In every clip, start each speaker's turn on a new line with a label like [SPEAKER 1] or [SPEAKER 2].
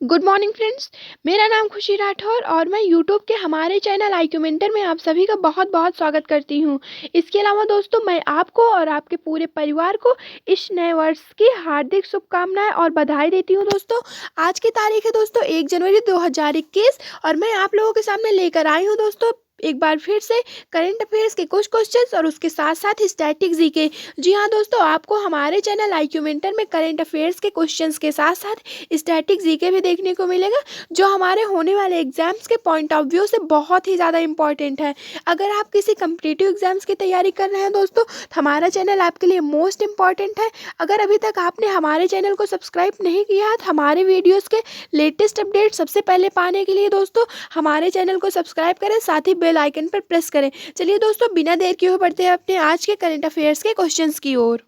[SPEAKER 1] Good morning friends. मेरा नाम खुशी राठौर और मैं यूट्यूब के हमारे चैनल आईक्यूमेंटर में आप सभी का बहुत बहुत स्वागत करती हूं। इसके अलावा दोस्तों, मैं आपको और आपके पूरे परिवार को इस नए वर्ष की हार्दिक शुभकामनाएं और बधाई देती हूं। दोस्तों, आज की तारीख है दोस्तों 1 जनवरी 2021 और मैं आप लोगों के सामने लेकर आई हूं दोस्तों एक बार फिर से करंट अफेयर्स के कुछ क्वेश्चंस और उसके साथ साथ स्टैटिक जीके। जी हाँ दोस्तों, आपको हमारे चैनल आईक्यूमेंटर में करंट अफेयर्स के क्वेश्चंस के साथ साथ स्टैटिक जीके भी देखने को मिलेगा, जो हमारे होने वाले एग्जाम्स के पॉइंट ऑफ व्यू से बहुत ही ज़्यादा इंपॉर्टेंट है। अगर आप किसी कम्पिटिटिव एग्जाम्स की तैयारी कर रहे हैं दोस्तों, तो हमारा चैनल आपके लिए मोस्ट इंपॉर्टेंट है। अगर अभी तक आपने हमारे चैनल को सब्सक्राइब नहीं किया है, तो हमारे वीडियोज़ के लेटेस्ट अपडेट सबसे पहले पाने के लिए दोस्तों हमारे चैनल को सब्सक्राइब करें, साथ ही बेल आइकन पर प्रेस करें। चलिए दोस्तों, बिना देर किए हुए बढ़ते हैं अपने आज के करंट अफेयर्स के क्वेश्चंस की ओर।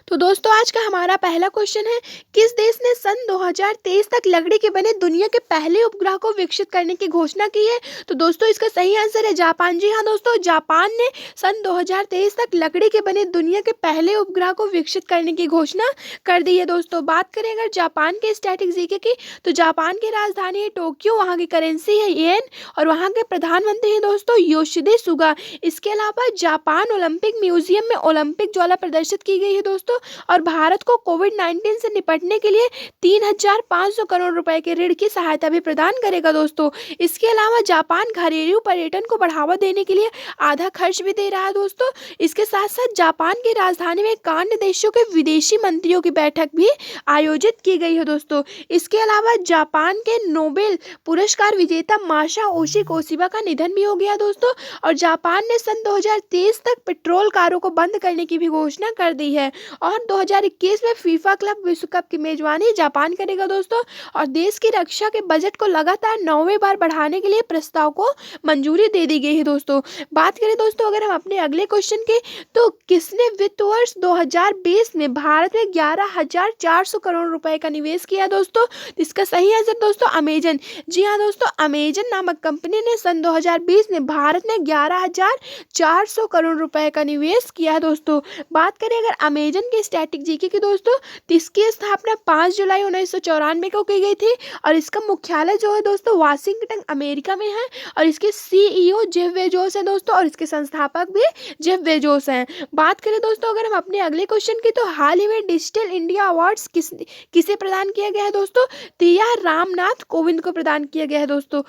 [SPEAKER 1] तो दोस्तों, आज का हमारा पहला क्वेश्चन है, किस देश ने सन 2023 तक लकड़ी के बने दुनिया के पहले उपग्रह को विकसित करने की घोषणा की है? तो दोस्तों, इसका सही आंसर है जापान। जी हाँ दोस्तों, जापान ने सन 2023 तक लकड़ी के बने दुनिया के पहले उपग्रह को विकसित करने की घोषणा कर दी है। दोस्तों, बात करें अगर जापान के स्टैटिक जीके की, तो जापान की राजधानी है टोक्यो, वहाँ की करेंसी है येन और वहाँ के प्रधानमंत्री हैं दोस्तों योशिहिदे सुगा। इसके अलावा जापान ओलंपिक म्यूजियम में ओलंपिक ज्वाला प्रदर्शित की गई है दोस्तों, और भारत को कोविड-19 से निपटने के लिए 3,500 करोड़ रुपए के ऋण की सहायता भी प्रदान करेगा दोस्तों। इसके अलावा जापान घरेलू पर्यटन को बढ़ावा देने के लिए आधा खर्च भी दे रहा है दोस्तों। इसके साथ साथ जापान की राजधानी में कांड देशों के विदेशी मंत्रियों की बैठक भी आयोजित की गई है दोस्तों। इसके अलावा जापान के नोबेल पुरस्कार विजेता मासा ओशिकोशिबा का निधन भी हो गया दोस्तों, और जापान ने सन 2023 तक पेट्रोल कारों को बंद करने की भी घोषणा कर दी है। और 2021 में फीफा क्लब विश्व कप की मेजबानी जापान करेगा दोस्तों, और देश की रक्षा के बजट को लगातार 9वीं बार बढ़ाने के लिए प्रस्ताव को मंजूरी दे दी गई है दोस्तों। बात करें दोस्तों अगर हम अपने अगले क्वेश्चन की, तो किसने वित्त वर्ष 2020 में भारत में 11,400 करोड़ रुपए का निवेश किया दोस्तों? इसका सही आंसर दोस्तों अमेजन। जी हाँ दोस्तों, अमेजन नामक कंपनी ने सन 2020 में भारत में 11,400 करोड़ रुपए का निवेश किया दोस्तों। बात करें अगर अमेजन के स्टैटिक जीके की दोस्तों, तो इसकी स्थापना 5 जुलाई 1994 को की गई थी, और इसका मुख्यालय जो है दोस्तों वाशिंगटन अमेरिका में है, और इसके सीईओ जेफ बेजोस हैं दोस्तों, और इसके संस्थापक भी जेफ बेजोस हैं। बात करें दोस्तों अगर हम अपने अगले क्वेश्चन की, तो हाल ही में डिजिटल इंडिया अवार्ड्स किसे प्रदान किया गया है दोस्तों? तो यह रामनाथ कोविंद को प्रदान किया गया है दोस्तों।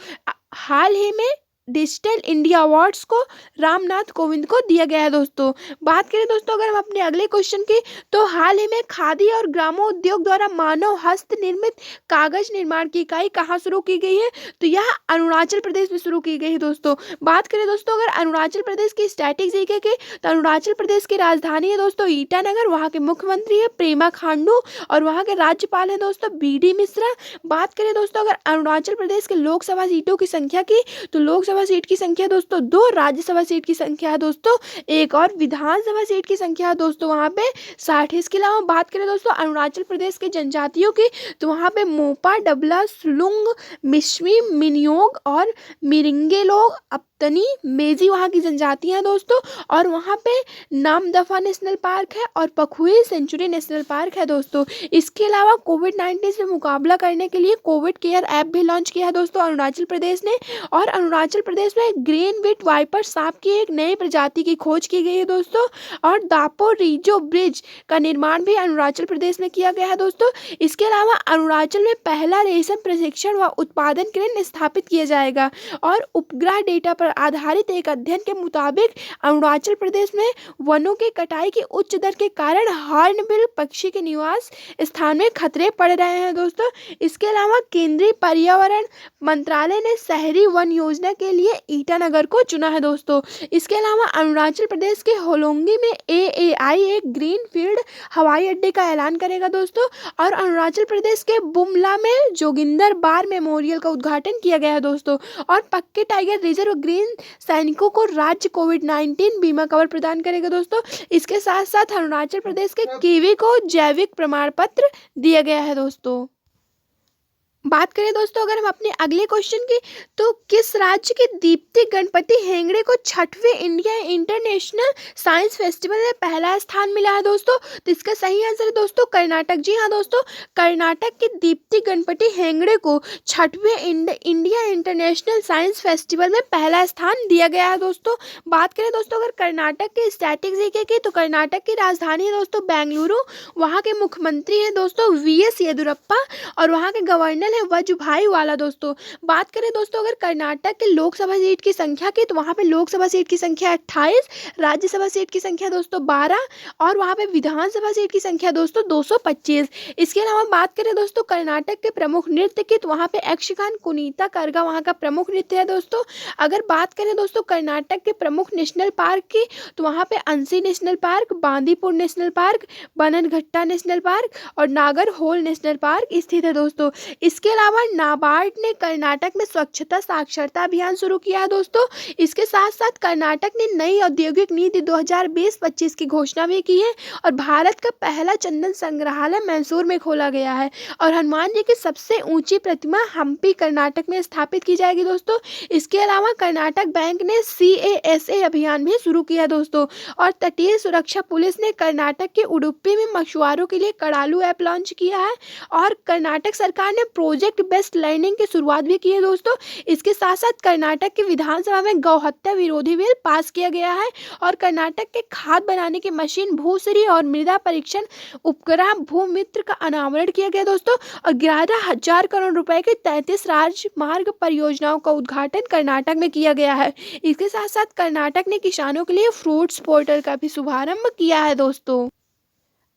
[SPEAKER 1] हाल ही में डिजिटल इंडिया अवार्ड्स को रामनाथ कोविंद को दिया गया है दोस्तों। बात करें दोस्तों अगर हम अपने अगले क्वेश्चन की, तो हाल ही में खादी और ग्रामोद्योग द्वारा मानव हस्त निर्मित कागज निर्माण की इकाई कहाँ शुरू की गई है? तो यह अरुणाचल प्रदेश में शुरू की गई है दोस्तों। बात करें दोस्तों अगर अरुणाचल प्रदेश की स्टैटिक जीके की, तो अरुणाचल प्रदेश की राजधानी है दोस्तों ईटानगर, वहाँ के मुख्यमंत्री है प्रेमा खांडू, और वहाँ के राज्यपाल है दोस्तों बीडी मिश्रा। बात करें दोस्तों अगर अरुणाचल प्रदेश के लोकसभा सीटों की संख्या की, तो लोकसभा सीट की संख्या दोस्तों 2, राज्यसभा सीट की संख्या है दोस्तों 1, और विधानसभा सीट की संख्या है दोस्तों वहाँ पे 60। इसके अलावा बात करें दोस्तों अरुणाचल प्रदेश के जनजातियों की, तो वहाँ पे मोपा, डबला, स्लुंग, मिश्मी, मिनियोग और मिरिंगे लोग, अपतनी, मेजी वहाँ की जनजातियाँ हैं दोस्तों, और वहाँ पे नामदफा नेशनल पार्क है और पखुई सेंचुरी नेशनल पार्क है दोस्तों। इसके अलावा कोविड-19 से मुकाबला करने के लिए कोविड केयर ऐप भी लॉन्च किया है दोस्तों अरुणाचल प्रदेश ने, और अरुणाचल प्रदेश में ग्रीन विट वाइपर सांप की एक नई प्रजाति की खोज की गई है दोस्तों, और दापो रिजो ब्रिज का निर्माण भी अरुणाचल प्रदेश में किया गया है दोस्तों। इसके अलावा अरुणाचल में पहला रेशम प्रशिक्षण व उत्पादन केंद्र स्थापित किया जाएगा, और उपग्रह डेटा पर आधारित एक अध्ययन के मुताबिक अरुणाचल प्रदेश में वनों की कटाई की उच्च दर के कारण हॉर्नबिल पक्षी के निवास स्थान में खतरे पड़ रहे हैं दोस्तों। इसके अलावा केंद्रीय पर्यावरण मंत्रालय ने शहरी वन योजना के लिए ईटानगर को चुना है दोस्तों। इसके अलावा अरुणाचल प्रदेश के होलोंगी में एएआई एक ग्रीन फील्ड हवाई अड्डे का ऐलान करेगा दोस्तों, और अरुणाचल प्रदेश के बुमला में जोगिंदर बार मेमोरियल का उद्घाटन किया गया है दोस्तों, और पक्के टाइगर रिजर्व ग्रीन सैनिकों को राज्य कोविड-19 बीमा कवर प्रदान करेगा दोस्तों। इसके साथ साथ अरुणाचल प्रदेश के कीवी को जैविक प्रमाण पत्र दिया गया है दोस्तों। बात करें दोस्तों अगर हम अपने अगले क्वेश्चन की, तो किस राज्य के दीप्ति गणपति हेगड़े को छठवें इंडिया इंटरनेशनल साइंस फेस्टिवल में पहला स्थान मिला है दोस्तों? तो इसका सही आंसर है दोस्तों कर्नाटक। जी हाँ दोस्तों, कर्नाटक के दीप्ति गणपति हेगड़े को छठवें इंडिया इंटरनेशनल साइंस फेस्टिवल में पहला स्थान दिया गया है दोस्तों। बात करें दोस्तों अगर कर्नाटक के स्टैटिक जीके की, तो कर्नाटक की राजधानी है दोस्तों बेंगलुरु। वहाँ के मुख्यमंत्री हैं दोस्तों वीएस येदियुरप्पा और वहाँ के गवर्नर है वजुभाई वाला दोस्तों। बात करें दोस्तों अगर कर्नाटक के लोकसभा सीट की संख्या की, तो वहाँ पे लोकसभा सीट की संख्या 28, राज्यसभा सीट की संख्या दोस्तों 12 और वहाँ पे विधानसभा सीट की संख्या दोस्तों 225। इसके अलावा बात करें दोस्तों कर्नाटक के प्रमुख नृत्य की, तो वहाँ पे यक्षगान कुनीता करगा वहाँ का प्रमुख नृत्य है दोस्तों। अगर बात करें दोस्तों कर्नाटक के प्रमुख नेशनल पार्क की, तो वहाँ पे Anshi national park, Bandipur national park, Bannerghatta national park और नागरहोल नेशनल पार्क स्थित है दोस्तों। इसके अलावा नाबार्ड ने कर्नाटक में स्वच्छता साक्षरता अभियान शुरू किया है दोस्तों। इसके साथ साथ कर्नाटक ने नई औद्योगिक नीति 2020-25 की घोषणा भी की है और भारत का पहला चंदन संग्रहालय मैसूर में खोला गया है और हनुमान जी की सबसे ऊंची प्रतिमा हम्पी कर्नाटक में स्थापित की जाएगी दोस्तों। इसके अलावा कर्नाटक बैंक ने CASA अभियान भी शुरू किया दोस्तों और तटीय सुरक्षा पुलिस ने कर्नाटक के उडुपी में मछुआरों के लिए कड़ालू ऐप लॉन्च किया है और कर्नाटक सरकार ने प्रोजेक्ट बेस्ट लर्निंग की शुरुआत भी की है दोस्तों। इसके साथ साथ कर्नाटक की विधानसभा में गौहत्या विरोधी बिल पास किया गया है और कर्नाटक के खाद बनाने की मशीन भूश्री और मृदा परीक्षण उपग्रह भूमित्र का अनावरण किया गया दोस्तों और 11,000 करोड़ रुपए की 33 राजमार्ग परियोजनाओं का उद्घाटन कर्नाटक में किया गया है। इसके साथ साथ कर्नाटक ने किसानों के लिए फ्रूट्स पोर्टल का भी शुभारंभ किया है दोस्तों।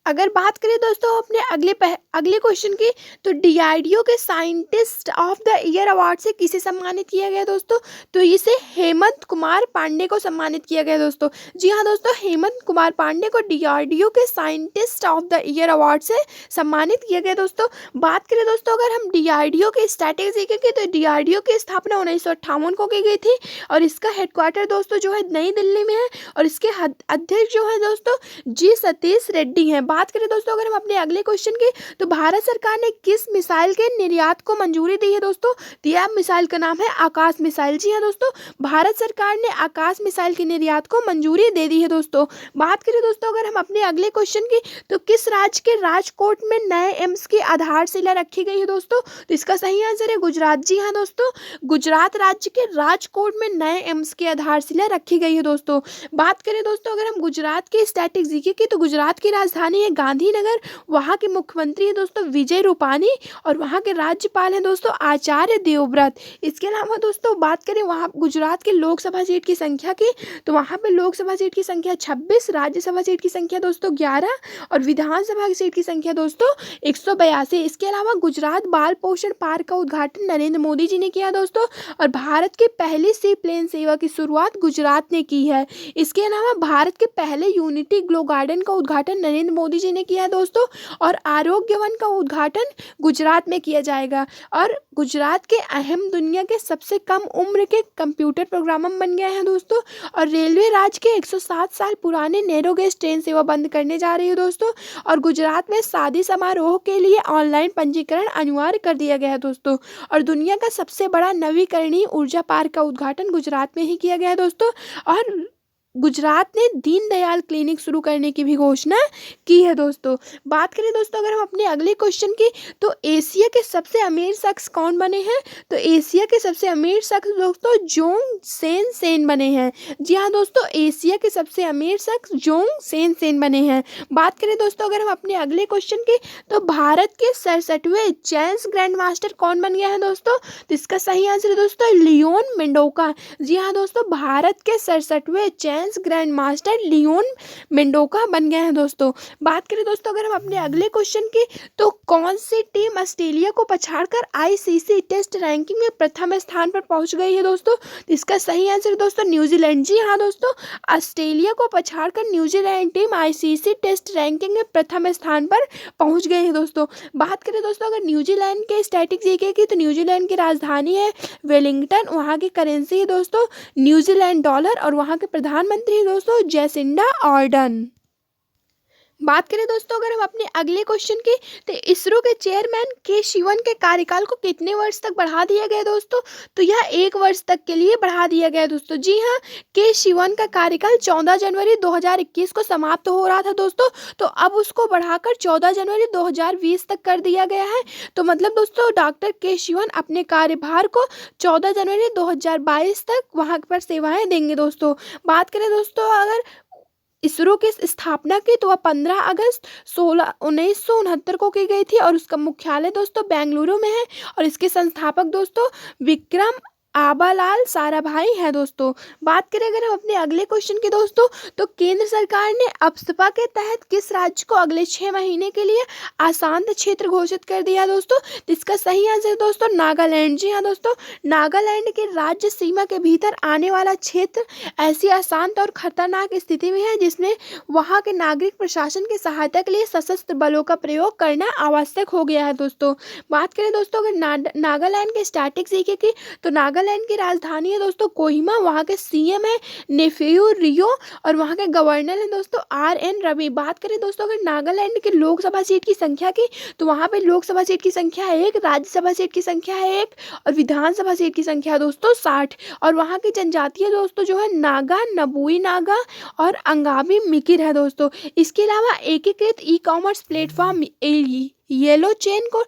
[SPEAKER 1] अगर बात करें दोस्तों अपने अगले क्वेश्चन की, तो DRDO के scientist of the year award से किसे सम्मानित किया गया दोस्तों? तो इसे हेमंत कुमार पांडे को सम्मानित किया गया दोस्तों। जी हाँ दोस्तों, हेमंत कुमार पांडे को DRDO के scientist of the year award से सम्मानित किया गया दोस्तों। बात करें दोस्तों अगर हम DRDO के स्ट्रैटेजी की, तो DRDO की स्थापना 1958 को की गई थी और इसका हेडक्वार्टर दोस्तों जो है नई दिल्ली में है और इसके अध्यक्ष जो है दोस्तों जी सतीश रेड्डी हैं। बात करें दोस्तों अगर हम अपने अगले क्वेश्चन की, तो भारत सरकार ने किस मिसाइल के निर्यात को मंजूरी दी है दोस्तों? तो यह मिसाइल का नाम है आकाश मिसाइल। जी हाँ दोस्तों, भारत सरकार ने आकाश मिसाइल के निर्यात को मंजूरी दे दी है दोस्तों। बात करें दोस्तों अगर हम अपने अगले क्वेश्चन की, तो किस राज्य के राजकोट में नए एम्स की आधारशिला रखी गई है दोस्तों? तो इसका सही आंसर है गुजरात। जी हाँ दोस्तों, गुजरात राज्य के राजकोट में नए एम्स की आधारशिला रखी गई है दोस्तों। बात करें दोस्तों अगर हम गुजरात के स्टैटिक जीके की, तो गुजरात की राजधानी है गांधीनगर। वहाँ के मुख्यमंत्री है दोस्तों विजय रूपानी और वहाँ के राज्यपाल हैं दोस्तों आचार्य देवव्रत। इसके अलावा दोस्तों बात करें वहाँ गुजरात के लोकसभा सीट की संख्या की, तो वहाँ पे लोकसभा सीट की संख्या 26, राज्यसभा सीट की संख्या दोस्तों 11 और विधानसभा की सीट की संख्या दोस्तों 182। इसके अलावा गुजरात बाल पोषण पार्क का उद्घाटन नरेंद्र मोदी जी ने किया दोस्तों और भारत की पहली सी प्लेन सेवा की शुरुआत गुजरात ने की है। इसके अलावा भारत के पहले यूनिटी ग्लो गार्डन का उद्घाटन नरेंद्र मोदी जी ने किया है दोस्तों और आरोग्य वन का उद्घाटन गुजरात में किया जाएगा और गुजरात के अहम दुनिया के सबसे कम उम्र के कंप्यूटर प्रोग्रामर बन गए हैं दोस्तों और रेलवे राज्य के 107 साल पुराने नैरो गेज ट्रेन सेवा बंद करने जा रही है दोस्तों और गुजरात में शादी समारोह के लिए ऑनलाइन पंजीकरण अनिवार्य कर दिया गया है दोस्तों और दुनिया का सबसे बड़ा नवीकरणीय ऊर्जा पार्क का उद्घाटन गुजरात में ही किया गया है दोस्तों और गुजरात ने दीनदयाल क्लिनिक शुरू करने की भी घोषणा की है दोस्तों। बात करें दोस्तों अगर हम अपने अगले क्वेश्चन की, तो एशिया के सबसे अमीर शख्स कौन बने हैं? तो एशिया के सबसे अमीर शख्स दोस्तों जोंग सेन सेन बने हैं। जी हाँ दोस्तों, एशिया के सबसे अमीर शख्स जोंग सेन सेन बने हैं। बात करें दोस्तों अगर हम अपने अगले क्वेश्चन की, तो भारत के 67वें चेस ग्रैंड मास्टर कौन बन गया है दोस्तों? तो इसका सही आंसर है दोस्तों लियोन मेंडोका। जी हाँ दोस्तों, भारत के 67वें chess grand master Leone Mendonca बन गए हैं दोस्तों। बात करें दोस्तों अगर हम अपने अगले क्वेश्चन की, तो कौन सी टीम ऑस्ट्रेलिया को पछाड़कर ICC टेस्ट रैंकिंग में प्रथम स्थान पर पहुंच गई है दोस्तों? इसका सही आंसर दोस्तों न्यूजीलैंड। जी हाँ दोस्तों, ऑस्ट्रेलिया को पछाड़कर New Zealand team ICC test ranking में प्रथम स्थान पर पहुंच गई है दोस्तों। बात करें दोस्तों अगर न्यूजीलैंड के स्टैटिक जीके की, तो न्यूजीलैंड की राजधानी है वेलिंगटन, वहाँ की करेंसी है दोस्तों न्यूजीलैंड डॉलर और वहाँ के प्रधानमंत्री दोस्तों जैसिंडा आर्डन। बात करें दोस्तों अगर हम अपने अगले क्वेश्चन की, तो इसरो के चेयरमैन के शिवन के कार्यकाल को कितने वर्ष तक बढ़ा दिया गया दोस्तों? तो यह 1 वर्ष तक के लिए बढ़ा दिया गया दोस्तों। जी हाँ, के शिवन का कार्यकाल 14 जनवरी 2021 को समाप्त हो रहा था दोस्तों, तो अब उसको बढ़ाकर 14 जनवरी 2020 तक कर दिया गया है। तो मतलब दोस्तों डॉक्टर के शिवन अपने कार्यभार को 14 जनवरी 2022 तक वहाँ पर सेवाएं देंगे दोस्तों। बात करें दोस्तों अगर इसरो की स्थापना की, तो वह 15 अगस्त 1969 को की गई थी और उसका मुख्यालय दोस्तों बेंगलुरु में है। और इसके संस्थापक दोस्तों विक्रम आबालाल साराभाई है दोस्तों। बात करें अगर हम अपने अगले क्वेश्चन की दोस्तों, तो केंद्र सरकार ने अप्सपा के तहत किस राज्य को अगले 6 महीने के लिए अशांत क्षेत्र घोषित कर दिया दोस्तों? तो इसका सही आंसर दोस्तों नागालैंड। जी हाँ दोस्तों, नागालैंड के राज्य सीमा के भीतर आने वाला क्षेत्र ऐसी अशांत और खतरनाक स्थिति में है जिसमें वहाँ के नागरिक प्रशासन की सहायता के लिए सशस्त्र बलों का प्रयोग करना आवश्यक हो गया है दोस्तों। बात करें दोस्तों अगर नागालैंड के स्टैटिक जीके की, तो नागालैंड की राजधानी है दोस्तों कोहिमा, वहाँ के सीएम है नेफेयू रियो और वहाँ के गवर्नर है दोस्तों RN रवि। बात करें दोस्तों अगर नागालैंड की लोकसभा सीट की संख्या की, तो वहाँ पे लोकसभा सीट की संख्या है 1, राज्यसभा सीट की संख्या है 1 और विधानसभा सीट की संख्या है दोस्तों 60। और वहाँ की जनजातीय दोस्तों जो है नागा, नबुई नागा और अंगामी मिकिर है दोस्तों। इसके अलावा एकीकृत ई-कॉमर्स प्लेटफॉर्म येलो चेन को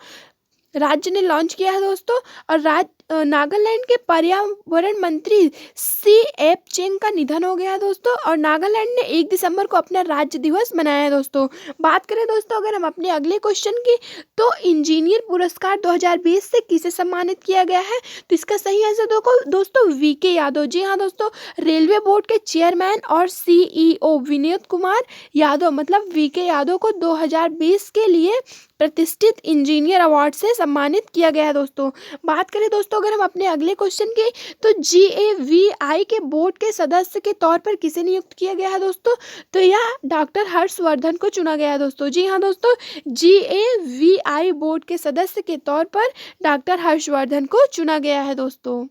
[SPEAKER 1] राज्य ने लॉन्च किया है दोस्तों। और नागालैंड के पर्यावरण मंत्री CF चेंग का निधन हो गया है दोस्तों। और नागालैंड ने 1 दिसंबर को अपना राज्य दिवस मनाया है दोस्तों। बात करें दोस्तों अगर हम अपने अगले क्वेश्चन की, तो इंजीनियर पुरस्कार 2020 से किसे सम्मानित किया गया है? तो इसका सही आंसर दोस्तों VK यादव। जी हाँ दोस्तों, रेलवे बोर्ड के चेयरमैन और CEO विनोद कुमार यादव मतलब VK यादव को 2020 के लिए प्रतिष्ठित इंजीनियर अवार्ड से सम्मानित किया गया है दोस्तों। बात करें दोस्तों अगर हम अपने अगले क्वेश्चन की, तो GAVI के बोर्ड के सदस्य के तौर पर किसे नियुक्त किया गया है दोस्तों? तो यह डॉक्टर हर्षवर्धन को चुना गया है दोस्तों। जी हाँ दोस्तों, GAVI बोर्ड के सदस्य के तौर पर डॉक्टर हर्षवर्धन को चुना गया है दोस्तों।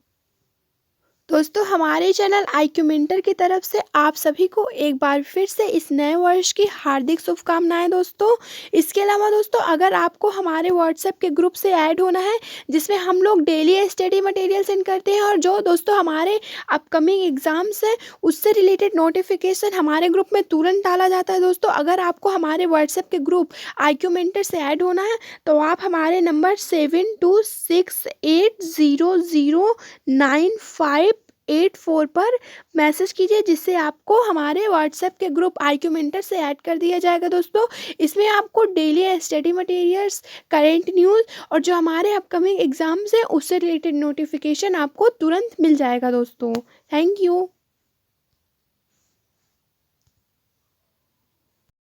[SPEAKER 1] हमारे चैनल IQ मेंटर की तरफ से आप सभी को एक बार फिर से इस नए वर्ष की हार्दिक शुभकामनाएं दोस्तों। इसके अलावा दोस्तों अगर आपको हमारे व्हाट्सएप के ग्रुप से ऐड होना है, जिसमें हम लोग डेली स्टडी मटेरियल सेंड करते हैं और जो दोस्तों हमारे अपकमिंग एग्जाम्स हैं उससे रिलेटेड नोटिफिकेशन हमारे ग्रुप में तुरंत डाला जाता है दोस्तों। अगर आपको हमारे व्हाट्सएप के ग्रुप IQ मेंटर से ऐड होना है, तो आप हमारे नंबर 7268009584 पर मैसेज कीजिए, जिससे आपको हमारे व्हाट्सएप के ग्रुप IQ मेंटर से ऐड कर दिया जाएगा दोस्तों। इसमें आपको daily study materials, current news और जो हमारे अपकमिंग एग्जाम्स हैं उससे रिलेटेड नोटिफिकेशन आपको तुरंत मिल जाएगा दोस्तों। Thank you.